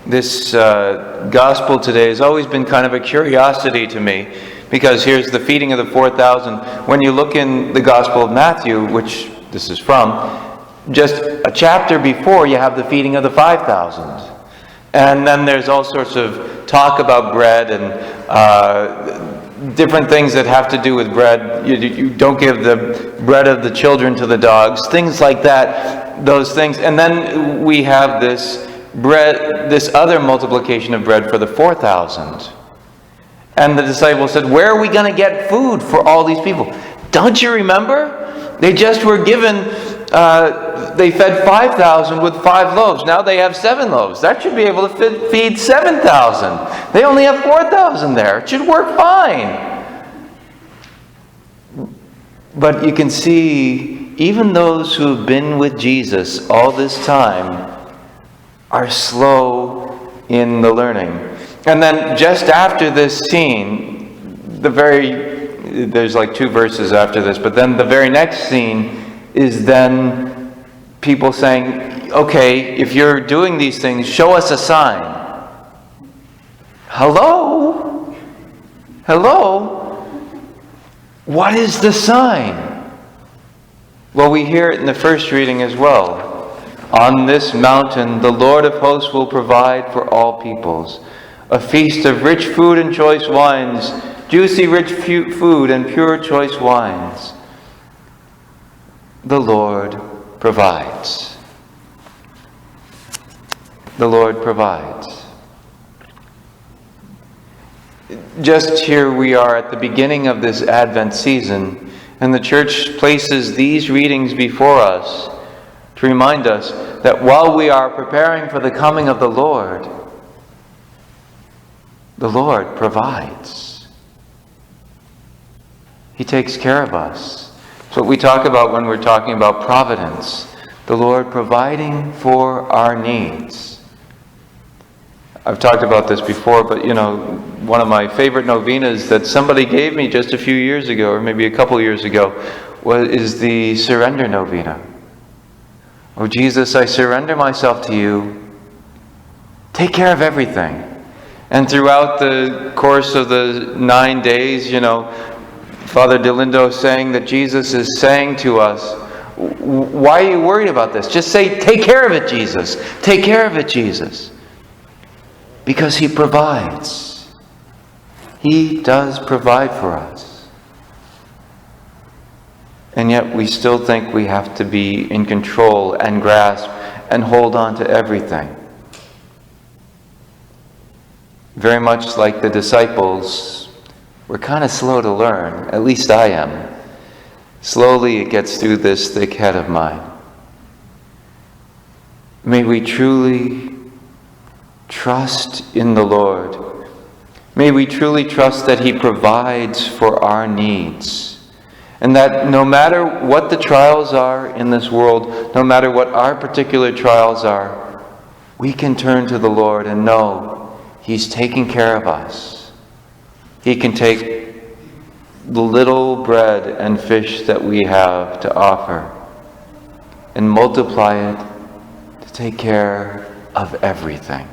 This gospel today has always been kind of a curiosity to me, because here's the feeding of the 4,000. When you look in the Gospel of Matthew, which this is from, just a chapter before you have the feeding of the 5,000. And then there's all sorts of talk about bread and different things that have to do with bread. You don't give the bread of the children to the dogs, things like that, those things. And then we have this bread, this other multiplication of bread for the 4,000. And the disciples said, where are we going to get food for all these people? Don't you remember? They just were given, they fed 5,000 with 5 loaves. Now they have 7 loaves. That should be able to feed 7,000. They only have 4,000 there. It should work fine. But you can see, even those who have been with Jesus all this time are slow in the learning. And then just after this scene, there's like 2 verses after this, but then the very next scene is then people saying, okay, if you're doing these things, show us a sign. Hello? What is the sign? Well, we hear it in the first reading as well. On this mountain, the Lord of hosts will provide for all peoples a feast of rich food and choice wines, juicy rich food and pure choice wines. The Lord provides. The Lord provides. Just here we are at the beginning of this Advent season, and the Church places these readings before us to remind us that while we are preparing for the coming of the Lord provides. He takes care of us. It's what we talk about when we're talking about providence. The Lord providing for our needs. I've talked about this before, but one of my favorite novenas that somebody gave me just a few years ago, or maybe a couple years ago, is the Surrender Novena. Oh Jesus, I surrender myself to you. Take care of everything. And throughout the course of the 9 days, Father Delindo saying that Jesus is saying to us, why are you worried about this? Just say, take care of it, Jesus. Take care of it, Jesus. Because He provides. He does provide for us. And yet we still think we have to be in control and grasp and hold on to everything. Very much like the disciples, we're kind of slow to learn. At least I am. Slowly it gets through this thick head of mine. May we truly trust in the Lord. May we truly trust that He provides for our needs. And that no matter what the trials are in this world, no matter what our particular trials are, we can turn to the Lord and know He's taking care of us. He can take the little bread and fish that we have to offer and multiply it to take care of everything.